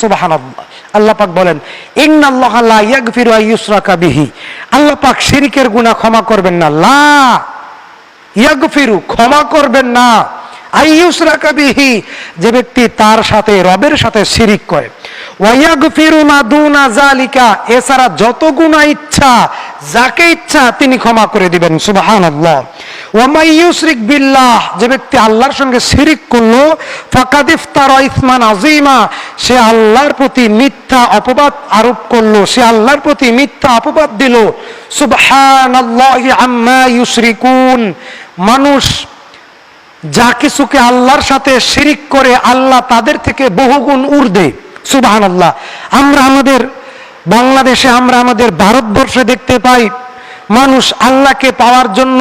সুবহানাল্লাহ। আল্লাহ পাক বলেন, ইন্নাল্লাহা লা ইয়াগফিরু আন ইউশরাকা বিহি, আল্লাহ পাক শিরকের গুনাহ ক্ষমা করবেন না। লা ইয়াগফিরু, ক্ষমা করবেন না, আন ইউশরাকা বিহি, যে ব্যক্তি তার সাথে, রবের সাথে শিরিক করে। ওয়া ইয়াগফিরু মা দুনা যালিকা, এছাড়া যত গুনাহ ইচ্ছা, যাকে ইচ্ছা তিনি ক্ষমা করে দিবেন। সুবহানাল্লাহ। ওয়া মান ইউশরিক বিল্লাহ, যে ব্যক্তি আল্লাহর সঙ্গে শিরিক করলো, ফাকাদ ইফতারা ইসমান আযীমা, সে আল্লাহর প্রতি মিথ্যা অপবাদ আরোপ করলো, সে আল্লাহর প্রতি মিথ্যা অপবাদ দিল। সুবহানাল্লাহি আম্মা ইউশরিকুন, মানুষ যা কিছুকে আল্লাহর সাথে শিরিক করে আল্লাহ তাদের থেকে বহুগুণ ঊর্ধ্বে। সুবহানাল্লাহ। আমরা আমাদের বাংলাদেশে, আমরা আমাদের ভারতবর্ষে দেখতে পাই, মানুষ আল্লাহকে পাওয়ার জন্য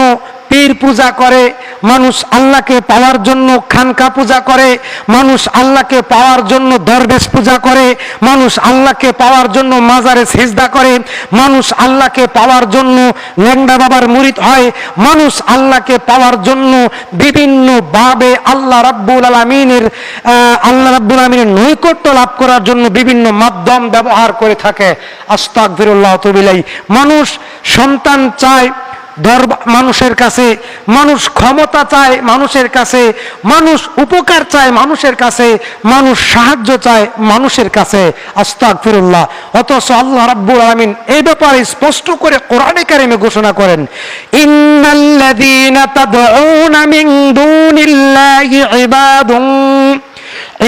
পীর পূজা করে, মানুষ আল্লাহকে পাওয়ার জন্য খানকা পূজা করে, মানুষ আল্লাহকে পাওয়ার জন্য দরবেশ পূজা করে, মানুষ আল্লাহকে পাওয়ার জন্য মাজারে সিজদা করে, মানুষ আল্লাহকে পাওয়ার জন্য ল্যাংড়া বাবার মুরিদ হয়, মানুষ আল্লাহকে পাওয়ার জন্য বিভিন্ন ভাবে আল্লাহ রাব্বুল আলামিনের নৈকট্য লাভ করার জন্য বিভিন্ন মাধ্যম ব্যবহার করে থাকে। আস্তাগফিরুল্লাহ ওয়া আতুবু ইলাইহি। মানুষ সন্তান চায় মানুষের কাছে, মানুষ ক্ষমতা চায় মানুষের কাছে, মানুষ উপকার চায় মানুষের কাছে, মানুষ সাহায্য চায় মানুষের কাছে। আস্তাগফিরুল্লাহ। অথচ আল্লাহ রাব্বুল আলামিন এই ব্যাপারে স্পষ্ট করে কোরআনে কারিমে ঘোষণা করেন, ইন্নাল্লাযীনা তাদউনা মিন দুনিল্লাহি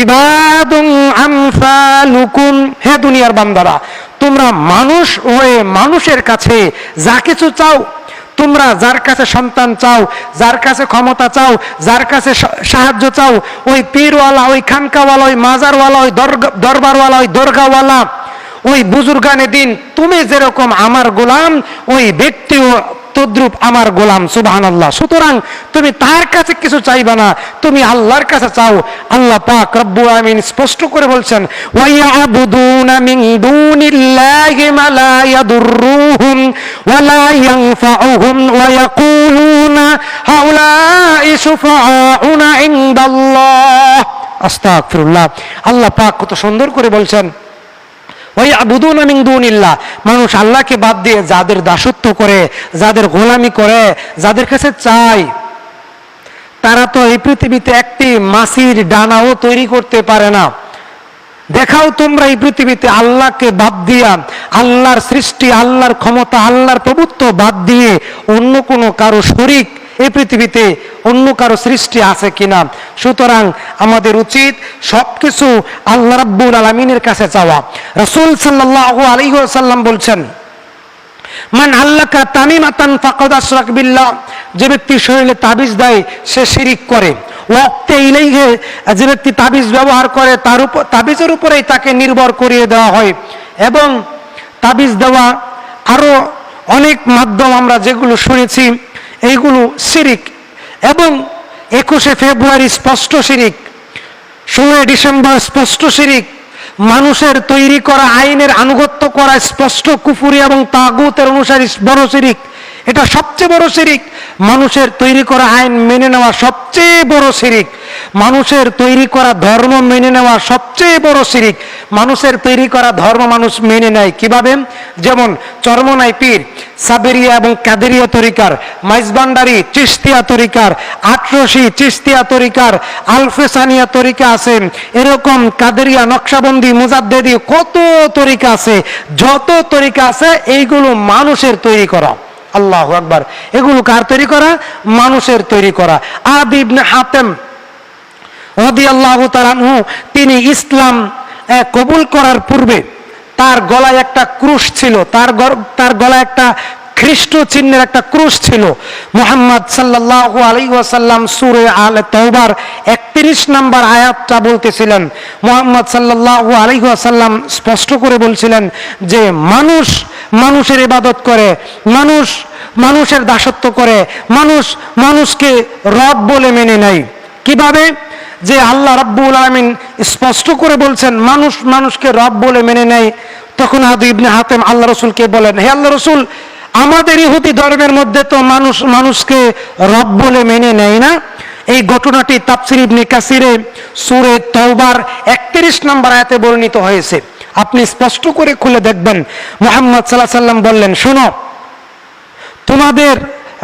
ইবাদুন আমসালুকুম, হে দুনিয়ার বান্দারা, তোমরা মানুষ হয়ে মানুষের কাছে যা কিছু চাও, তোমরা যার কাছে সন্তান চাও, যার কাছে ক্ষমতা চাও, যার কাছে সাহায্য চাও, ওই পীরওয়ালা, ওই খানকাওয়ালা, ওই মাজারওয়ালা, ওই দরবারওয়ালা, ওই দরগাওয়ালা, ওই বুজুর্গানে দিন, তুমি যেরকম আমার গোলাম, ওই ব্যক্তিও তদ্রূপ আমার গোলাম। সুবহানাল্লাহ। সুতরাং তুমি তার কাছে কিছু চাইবা না, তুমি আল্লাহর কাছে চাও। আল্লাহ পাক রব্বুল আলামিন স্পষ্ট করে বলছেন, ওয়া ইয়াবুদুনা মিন দুনিল্লাহি মা লা ইয়াদুররুহুম ওয়া লা ইয়ানফাউহুম ওয়া ইয়াকুলুনা হাউলাই শুফাআউনা ইনদাল্লাহ। আস্তাগফিরুল্লাহ। আল্লাহ পাক কত সুন্দর করে বলছেন, ওয়ায়াবুদুনা মিন দুনিল্লাহ, মানুষ আল্লাহকে বাদ দিয়ে যাদের দাসত্ব করে, যাদের গোলামি করে, যাদের কাছে চায়, তারা তো এই পৃথিবীতে একটি মাছির ডানাও তৈরি করতে পারে না। দেখাও তোমরা এই পৃথিবীতে আল্লাহকে বাদ দিয়া, আল্লাহর সৃষ্টি, আল্লাহর ক্ষমতা, আল্লাহর প্রভুত্ব বাদ দিয়ে অন্য কোনো কারো শরীক এই পৃথিবীতে, অন্য কারো সৃষ্টি আছে কিনা। সুতরাং আমাদের উচিত সবকিছু আল্লাহ রাব্বুল আলামিনের কাছে চাওয়া। রাসূল সাল্লাল্লাহু আলাইহি ওয়াসাল্লাম বলছেন, মান আল্লাকা তামিমাতান ফাকাদ আশরাক বিল্লাহ, যে ব্যক্তি শরীরে তাবিজ দেয় সে শিরিক করে। ওয়াক্তে ইলাইহি, যে ব্যক্তি তাবিজ ব্যবহার করে তার উপর, তাবিজের উপরেই তাকে নির্ভর করিয়ে দেওয়া হয়। এবং তাবিজ দেওয়া আরো অনেক মাধ্যম আমরা যেগুলো শুনেছি, এইগুলো শিরিক। এবং 21শে ফেব্রুয়ারি স্পষ্ট শিরিক, 16 ডিসেম্বর স্পষ্ট শিরিক, মানুষের তৈরি করা আইনের আনুগত্য করা স্পষ্ট কুফরি এবং তাগুতের অনুসারী বড় শিরিক। এটা সবচেয়ে বড় শিরিক। মানুষের তৈরি করা আইন মেনে নেওয়া সবচেয়ে বড় শিরিক। মানুষের তৈরি করা ধর্ম মেনে নেওয়া সবচেয়ে বড় শিরিক। মানুষের তৈরি করা ধর্ম মানুষ মেনে নেয় কিভাবে? যেমন চরমনাই পীর, সাবেরিয়া এবং কাদেরিয়া তরিকার, মাইজবান্ডারি চিশতিয়া তরিকার, আটরশি চিশতিয়া তরিকার, আলফেসানিয়া তরিকা আছে, এরকম কাদেরিয়া, নকশাবন্দি, মুজাদ্দেদি, কত তরিকা আছে। যত তরিকা আছে এইগুলো মানুষের তৈরি করা। আল্লাহু আকবার। এগুলো কার তৈরি করা? মানুষের তৈরি করা। আদি ইবনে হাতেম রাদিয়াল্লাহু তাআলা আনহু, তিনি ইসলাম কবুল করার পূর্বে তার গলায় একটা ক্রুশ ছিল, তার গলায় একটা খ্রিস্ট চিহ্নের একটা ক্রুশ ছিল। মুহাম্মদ সাল্লাল্লাহু আলাইহি ওয়াসাল্লাম সূরা আলে তাওবার 31 নম্বর আয়াতটা বলতেছিলেন। মুহাম্মদ সাল্লাল্লাহু আলাইহি ওয়াসাল্লাম স্পষ্ট করে বলছিলেন যে মানুষ মানুষের ইবাদত করে, মানুষ মানুষের দাসত্ব করে, মানুষ মানুষকে রব বলে মেনে নেয়। কিভাবে? যে আল্লাহ রাব্বুল আলামিন স্পষ্ট করে বলছেন মানুষ মানুষকে রব বলে মেনে নেয়। তখন আদি ইবনে হাতেম আল্লাহ রাসূলকে বলেন, হে আল্লাহ রাসূল, আমাদের ইহুদি ধর্মের মধ্যে তো মানুষ মানুষকে রব বলে মেনে নেয় না। এই ঘটনাটি তাফসীর ইবনে কাসিরে সূরা তাওবার 31 নম্বর আয়াতে বর্ণিত হয়েছে। আপনি স্পষ্ট করে খুলে দেখবেন, মুহাম্মদ সাল্লাল্লাহু আলাইহি ওয়াসাল্লাম বললেন, শোনো, তোমাদের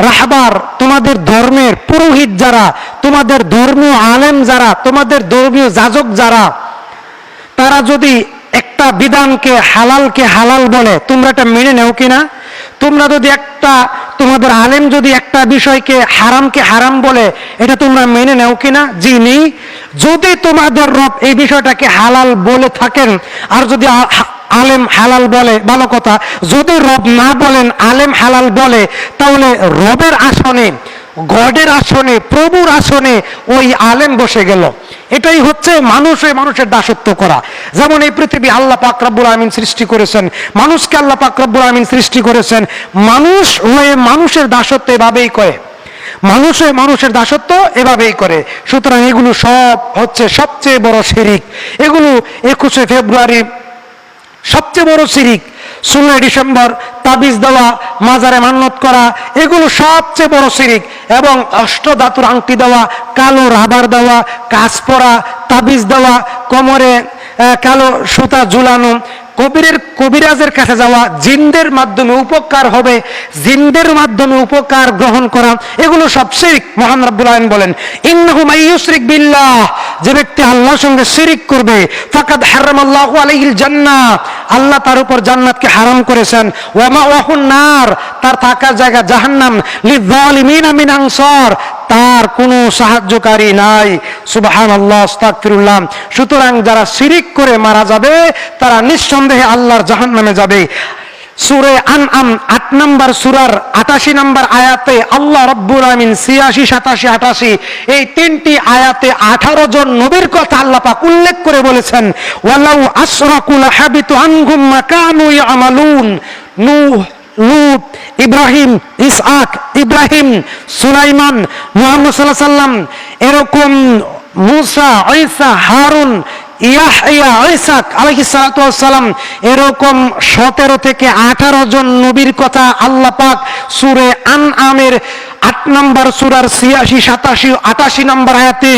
রাহবার, তোমাদের ধর্মের পুরোহিত যারা, তোমাদের ধর্মীয় আলেম যারা, তোমাদের ধর্মীয় যাজক যারা, তারা যদি একটা বিধানকে হালালকে হালাল বলে, তোমরা এটা মেনে নেও কিনা? তোমরা যদি তোমাদের আলেম যদি একটা বিষয়কে হারামকে হারাম বলে, এটা তোমরা মেনে নেও কিনা? জি নেই। যদি তোমাদের রব এই বিষয়টাকে হালাল বলে থাকেন, আর যদি আলেম হালাল বলে, ভালো কথা। যদি রব না বলেন, আলেম হালাল বলে, তাহলে রবের আসনে, গডের আসনে, প্রভুর আসনে ওই আলেম বসে গেল। এটাই হচ্ছে মানুষের দাসত্ব করা। যেমন এই পৃথিবী আল্লাহ পাক রব্বুল আমিন সৃষ্টি করেছেন, মানুষকে আল্লাহ পাক রব্বুল আমিন সৃষ্টি করেছেন, মানুষ হয়ে মানুষের দাসত্ব এভাবেই করে, মানুষের দাসত্ব এভাবেই করে। সুতরাং এগুলো সব হচ্ছে সবচেয়ে বড় শিরিক। এগুলো 21শে ফেব্রুয়ারি সবচেয়ে বড় শিরিক। 16 ডিসেম্বর তাবিজ দেওয়া, মাজারে মান্নত করা, এগুলো সবচেয়ে বড় শিরিক। এবং অষ্টধাতুর আংটি দেওয়া, কালো রাবার দেওয়া, কাজ পরা, তাবিজ দেওয়া, কোমরে কালো সুতা ঝুলানো, কবিরাজের কাছে যাওয়া, জিনদের মাধ্যমে উপকার হবে, জিনদের মাধ্যমে উপকার গ্রহণ করা, এগুলো সব শিরক। মহান রব্বুল আলামিন বলেন, ইন্নাহু মাইয়ুশরিক বিল্লাহ, যে ব্যক্তি আল্লাহর সঙ্গে শিরক করবে, ফাকাদ হারামাল্লাহু আলাইহিল জান্নাহ, আল্লাহ তার উপর জান্নাতকে হারাম করেছেন, ওয়া মাওয়াহুন নার, তার থাকার জায়গা জাহান্নাম, লিযালিমিনা মিন আনসার, তার কোনো সাহায্যকারী নাই। সুবহানাল্লাহ, আস্তাগফিরুল্লাহ। সুতরাং যারা শিরিক করে মারা যাবে, তারা নিঃসন্দেহে আল্লাহর জাহান্নামে যাবে। সূরা আনআম 8 নম্বর সূরার 88 নম্বর আয়াতে আল্লাহ রাব্বুল আমিন 86, 87, 88 এই তিনটি আয়াতে 18 জন নবীর কথা আল্লাহ পাক উল্লেখ করে বলেছেন, ওয়ালাউ আশরাকু লাহাবিতু আনহুম মা কানু ইয়ামালুন। নূহ, লূত, ইব্রাহিম, ইসহাক, ইব্রাহিম, সুলাইমান, মুহাম্মদ সাল্লাল্লাহু আলাইহি সাল্লাম, এরকম মূসা, ঈসা, হারুন, ইয়াহইয়া, ইসাক আলাইহিস সালাতু ওয়াস সালাম, এরকম 17 থেকে 18 জন নবীর কথা আল্লাহ পাক সূরা আনআমের 8 নম্বর সূরার 86, 87, 88 নম্বর আয়াতে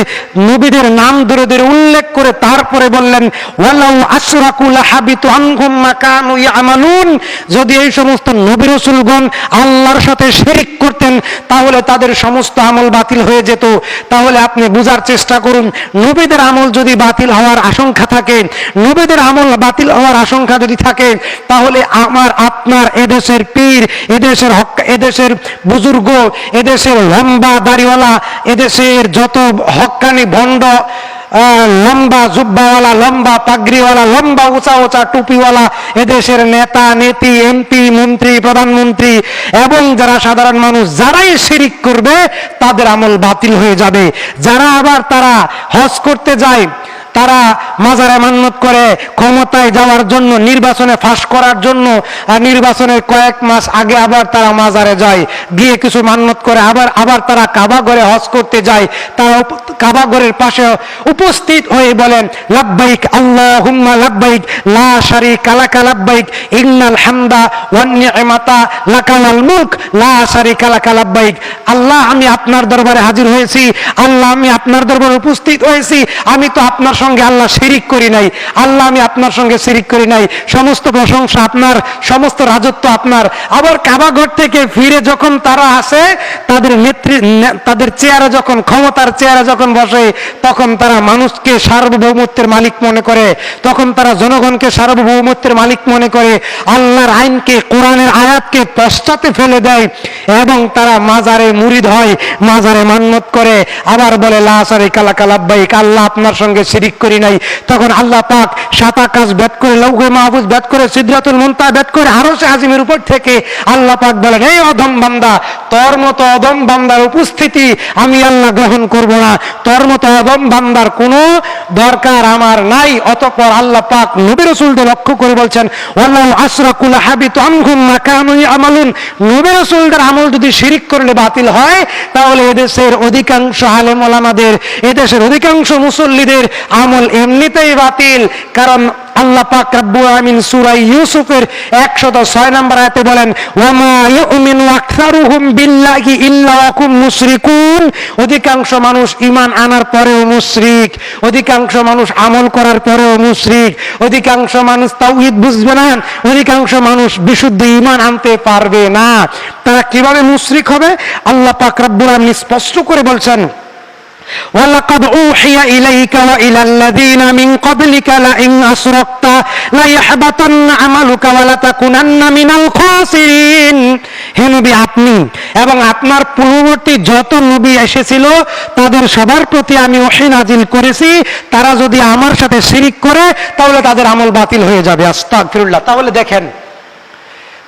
নবীদের নাম ধরে ধরে উল্লেখ করে তারপরে বললেন, ওয়ালাউ আশরাকু লাহাবিতু আনহুম মা কানু ইয়ামালুন, যদি এই সমস্ত নবী রাসূলগণ আল্লাহর সাথে শিরক করতেন, তাহলে তাদের সমস্ত আমল বাতিল হয়ে যেত। তাহলে আপনি বুঝার চেষ্টা করুন, নবীদের আমল যদি বাতিল হওয়ার আশঙ্কা থাকে, নবীদের আমল বাতিল হওয়ার আশঙ্কা যদি থাকে, তাহলে আমার আপনার এদেশের পীর, এদেশের এদেশের বুজুর্গ, এদেশের লম্বা দাড়িওয়ালা, এদেশের যত হক্কানি ভণ্ড, লম্বা জুব্বাওয়ালা, লম্বা পাগড়িওয়ালা, লম্বা উঁচা উঁচা টুপিওয়ালা, এদেশের নেতা নেত্রী, এমপি, মন্ত্রী, প্রধানমন্ত্রী এবং যারা সাধারণ মানুষ, যারাই শিরিক করবে তাদের আমল বাতিল হয়ে যাবে। যারা আবার তারা হজ করতে যায়, তারা মাজারে মান্নত করে ক্ষমতায় যাওয়ার জন্য, নির্বাচনে ফাঁস করার জন্য, নির্বাচনের কয়েক মাস আগে আবার তারা মাজারে যায়, গিয়ে কিছু মান্নত করে আবার তারা কাবা ঘরে হজ করতে যায়। তারা কাবা ঘরের পাশে উপস্থিত হয়ে বলেন, লাব্বাইক আল্লাহুম্মা লাব্বাইক লা শারীকা লাকা লাব্বাইক ইন্নাল হামদা ওয়ান নি'মাতা লাকা ওয়াল মুলক লা শারীকা লাকা লাব্বাইক। আল্লাহ, আমি আপনার দরবারে হাজির হয়েছি, আল্লাহ আমি আপনার দরবারে উপস্থিত হয়েছি, আমি তো আপনার সঙ্গে আল্লাহ শিরিক করি নাই, আল্লাহ আমি আপনার সঙ্গে শিরিক করি নাই, সমস্ত প্রশংসা আপনার, সমস্ত রাজত্ব আপনার। আবার কাবা ঘর থেকে ফিরে যখন তারা আসে, তাদের চেয়ারে যখন, ক্ষমতার চেয়ারে যখন বসে, তখন তারা মানুষকে সার্বভৌমত্বের মালিক মনে করে, তখন তারা জনগণকে সার্বভৌমত্বের মালিক মনে করে, আল্লাহর আইনকে, কোরআনের আয়াতকে পশ্চাতে ফেলে দেয় এবং তারা মাজারে মুরিদ হয়, মাজারে মান্নত করে, আবার বলে লা শারীকা লাকা লাব্বাইক, আল্লাহ আপনার সঙ্গে শিরিক করি নাই। তখন আল্লাহ পাক 7 আকাশ ভেদ করে, লৌহে মাহফুজ ভেদ করে, সিদরাতুল মুনতাহা ভেদ করে, আরশে আজিমের উপর থেকে আল্লাহ পাক বলেন, এই অধম বান্দা, তোর মতো অধম বান্দার উপস্থিতি আমি আল্লাহ গ্রহণ করব না, তোর মতো অধম বান্দার কোনো দরকার আমার নাই। অতঃপর আল্লাহ পাক নবী রাসূলদের লক্ষ্য করে বলছেন, ওয়ালাউ আশরাকু লাহাবিতু আনহুম মা কানু ইয়ামালুন, নবী রাসূলদের আমল যদি শিরিক করলে বাতিল হয়, তাহলে এদেশের অধিকাংশ আলেম ওলামাদের, এদেশের অধিকাংশ মুসল্লিদের আমল এমনিতেই বাতিল। কারণ আল্লাহ পাক রব্বুল আলামিন সূরা ইউসুফের 106 নম্বর আয়াতে বলেন, ওয়ামা ইউমিনু আকসারুহুম বিল্লাহি ইল্লা ওয়া হুম মুশরিকুন। অধিকাংশ মানুষ ঈমান আনার পরেও মুশরিক, অধিকাংশ মানুষ আমল করার পরেও মুশরিক, অধিকাংশ মানুষ তাওহীদ বুঝবে না, অধিকাংশ মানুষ বিশুদ্ধ ঈমান আনতে পারবে না। তারা কিভাবে মুশরিক হবে? আল্লাহ পাক রব্বুল আলামিন স্পষ্ট করে বলছেন, ওয়ালাকাদ উহিয়া ইলাইকা ওয়া ইলাল লাযিনা মিন ক্বাবলিকা লাইন আশরাকতা লাইহবাতান্না আমালুকা ওয়া লাতাকুনান্না মিনাল খাসিরিন। হে নবী, আপনি এবং আপনার পূর্ববর্তী যত নবী এসেছিল তাদের সবার প্রতি আমি ওহী নাজিল করেছি, তারা যদি আমার সাথে শিরিক করে তাহলে তাদের আমল বাতিল হয়ে যাবে। আস্তাগফিরুল্লাহ। তাহলে দেখেন,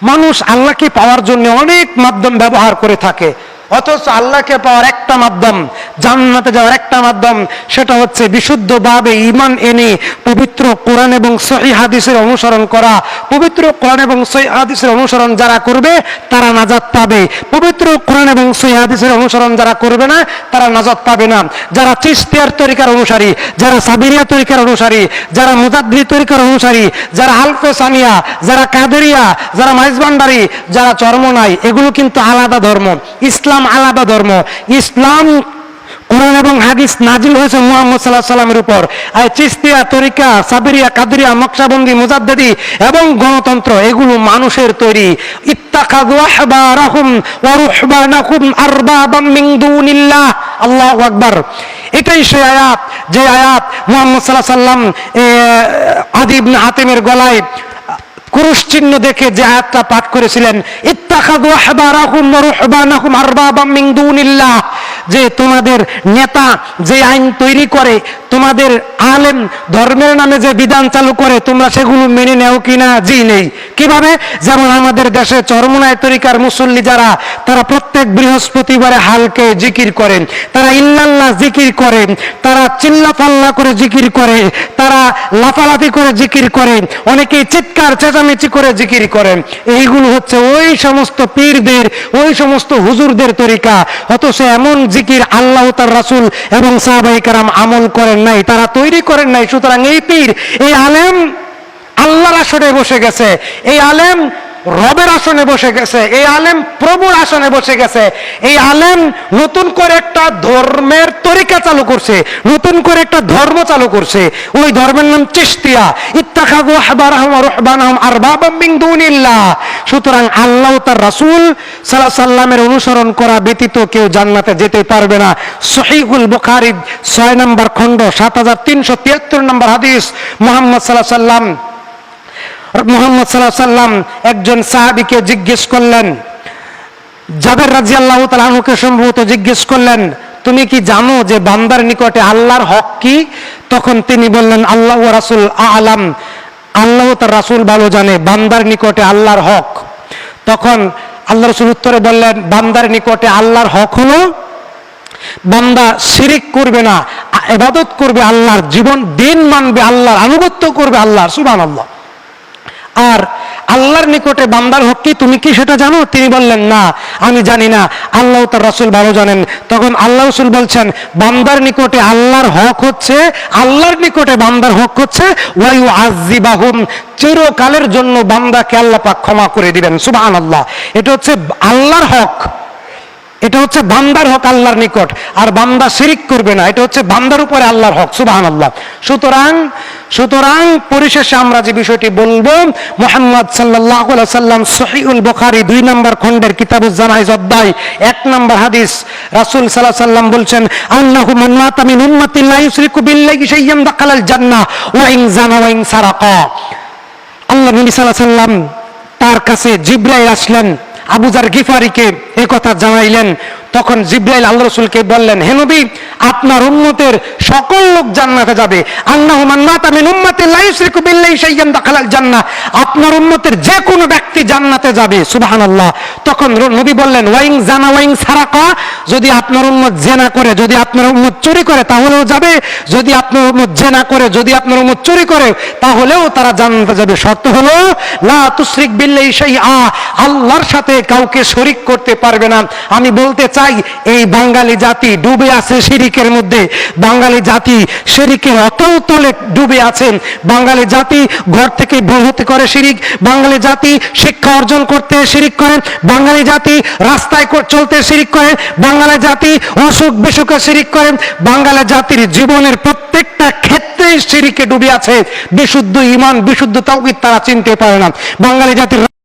মানুষ আল্লাহকে পাওয়ার জন্য অনেক মাধ্যম ব্যবহার করে থাকে, অথচ আল্লাহকে পাওয়ার একটা মাধ্যম, জান্নাতে যাওয়ার একটা মাধ্যম, সেটা হচ্ছে বিশুদ্ধভাবে ঈমান এনে পবিত্র কোরআন এবং সহিহ হাদিসের অনুসরণ করা। পবিত্র কোরআন এবং সহিহ হাদিসের অনুসরণ যারা করবে তারা নাজাত পাবে, পবিত্র কোরআন এবং সহিহ হাদিসের অনুসরণ যারা করবে না তারা নাজাত পাবে না। যারা চিশতিয়ার তরিকার অনুসারী, যারা সাবিরিয়া তরিকার অনুসারী, যারা মুজাদ্দিদ তরিকার অনুসারী, যারা আলফে সানিয়া, যারা কাদেরিয়া, যারা মাইজভান্ডারী, যারা চরমনাই, এগুলো কিন্তু আলাদা ধর্ম। ইসলাম আলাদা ধর্ম। ইসলাম কোরআন এবং হাদিস নাজিল হয়েছে মুহাম্মদ সাল্লাল্লাহু আলাইহি সাল্লামের উপর। আর চিশতিয়া তরিকা, সাবিরিয়া, কাদরিয়া, নকশবন্দি, মুজাদ্দিদি এবং গণতন্ত্র এগুলো মানুষের তৈরি। ইত্তাখাযু আহবারাহুম ওয়া রুহবানাহুম আরবাবাম মিন দুনিল্লাহ। আল্লাহু আকবার। এটাই সেই আয়াত, যে আয়াত মুহাম্মদ সাল্লাল্লাহু আলাইহি সাল্লাম আদি ইবনে হাতিমের গলায় ক্রুশ চিহ্ন দেখে যে আয়াতটা পাঠ করেছিলেন, ইত্তাখাযু আহবারাহুম ওয়া রুহবানাহুম আরবাবাম মিন দুনিল্লাহ। যে তোমাদের নেতা যে আইন তৈরি করে, তোমাদের আলেম ধর্মের নামে যে বিধান চালু করে, তোমরা সেগুলো মেনে নেও কিনা? জি নেই। কিভাবে? যেমন আমাদের দেশে চরমনায় তরিকার মুসল্লি যারা, তারা প্রত্যেক বৃহস্পতিবারে হালকে জিকির করেন, তারা ইল্লাল্লাহ জিকির করেন, তারা চিল্লাফাল্লা করে জিকির করে, তারা লাফালাফি করে জিকির করেন, অনেকেই চিৎকার চেঁচামেচি করে জিকির করেন। এইগুলো হচ্ছে ওই সমস্ত পীরদের, ওই সমস্ত হুজুরদের তরিকা। অথচ এমন জিকির আল্লাহ তার রাসূল এবং সাহাবায়ে কেরাম আমল করেন নাই, তারা তৈরি করেন নাই। সুতরাং এই পীর, এই আলেম আল্লাহর আসনে বসে গেছে, এই আলেম রবের আসনে বসে গেছে, এই আলেম প্রভুর আসনে বসে গেছে। এই আলেম নতুন করে একটা ধর্মের তরিকা চালু করছে, নতুন করে একটা ধর্ম চালু করছে। ওই ধর্মের নাম চিশতিয়া। ইত্তাখাযু আহবারাহুম ওয়া রুহবানাহুম আরবাবাম মিন দুনিল্লাহ। সুতরাং আল্লাহ তার রাসূল সাল্লাল্লাহু আলাইহি সাল্লামের অনুসরণ করা ব্যতীত কেউ জান্নাতে যেতে পারবে না। সহিহুল বুখারী 6 নম্বর খণ্ড 7373 নম্বর হাদিস। মুহাম্মদ সাল্লাল্লাহু আলাইহি সাল্লাম একজন সাহাবীকে জিজ্ঞেস করলেন, জাবের রাদিয়াল্লাহু তাআলা আনহুকে সম্ভবত জিজ্ঞেস করলেন, তুমি কি জানো যে বান্দার নিকটে আল্লাহর হক কি? তখন তিনি বললেন, আল্লাহ ওয়া রাসূল আ'লাম। আল্লাহ তার রাসূল ভালো জানে বান্দার নিকটে আল্লাহর হক। তখন আল্লাহ রাসূল উত্তরে বললেন, বান্দার নিকটে আল্লাহর হক হলো বান্দা শিরিক করবে না, ইবাদত করবে আল্লাহর, জীবন দিন মানবে আল্লাহর, আনুগত্য করবে আল্লাহর। সুবহানাল্লাহ। আর আল্লাহর নিকটে বান্দার হক কি, তুমি কি সেটা জানো? তিনি বললেন, না আমি জানি না, আল্লাহ তার রাসূল ভালো জানেন। তখন আল্লাহ রাসূল বলছেন, বান্দার নিকটে আল্লাহর হক হচ্ছে, আল্লাহর নিকটে বান্দার হক হচ্ছে ওয়া ইউআযিবাহুম, চিরকালের জন্য বান্দাকে আল্লাহ পাক ক্ষমা করে দিবেন। সুবহানাল্লাহ। এটা হচ্ছে আল্লাহর হক, এটা হচ্ছে বান্দার হক আল্লাহর নিকট। আর বান্দা শিরিক করবে না, এটা হচ্ছে বান্দার উপরে আল্লাহর হক। সুবহানাল্লাহ। সুতরাং পরিশেষে আমরা যে বিষয়টি বলবো, মুহাম্মদ সাল্লাল্লাহু আলাইহি সাল্লাম সহিহুল বুখারী 2 নম্বর খণ্ডের কিতাবুজ জানাইজ অধ্যায় 1 নম্বর হাদিস, রাসূল সাল্লাল্লাহু আলাইহি সাল্লাম বলছেন, আন্নাহু মান মাতা মিন উম্মতি লা ইউশরিকু বিল্লাহি শাইয়্যান দাখালাল জান্নাহ ওয়া ইন জানা ওয়া ইন সারাকা। আল্লাহ নবী সাল্লাল্লাহু আলাইহি সাল্লাম তার কাছে জিবরাইল আসলেন, আবু যার গিফারিকে এই কথা জানাইলেন। তখন জিবরাইল আল্লাহ রাসূলকে বললেন, হে নবী, আপনার উম্মতের সকল লোক জান্নাতে যাবে। আন্নাহু মান মাতা মিন উম্মতি লা ইউশরিকু বিল্লাহি শাইয়্যান দাখালাল জান্নাহ, আপনার উম্মতের যে কোনো ব্যক্তি জান্নাতে যাবে। সুবহানাল্লাহ। তখন নবী বললেন, ওয়াইং জানা ওয়াইং সারাকা, যদি আপনার উম্মত জিনা করে, যদি আপনার উম্মত চুরি করে তাহলেও যাবে, যদি আপনার উম্মত জিনা করে, যদি আপনার উম্মত চুরি করে তাহলেও তারা জান্নাতে যাবে। শর্ত হলো লা তুশরিক বিল্লাহি শাইআ, আল্লাহর সাথে কাউকে শরীক করতে পারবে না। আমি বলতে চাই, এই বাঙালি জাতি ডুবে আছে শিরিক শিরিকের মধ্যে। বাঙালি জাতি শিরিকের অতল তলে ডুবে আছেন। বাঙালি জাতি ঘর থেকে বের হতে করে শিরিক, বাঙালি জাতি শিক্ষা অর্জন করতে শিরিক করেন, বাঙালি জাতি রাস্তায় চলতে শিরিক করেন, বাঙালি জাতি অসুখ বিসুখে শিরিক করেন, বাঙালি জাতির জীবনের প্রত্যেকটা ক্ষেত্রে শিরিকে ডুবে আছে। বিশুদ্ধ ঈমান, বিশুদ্ধ তাওহীদ তারা চিনতে পারে না। বাঙালি জাতির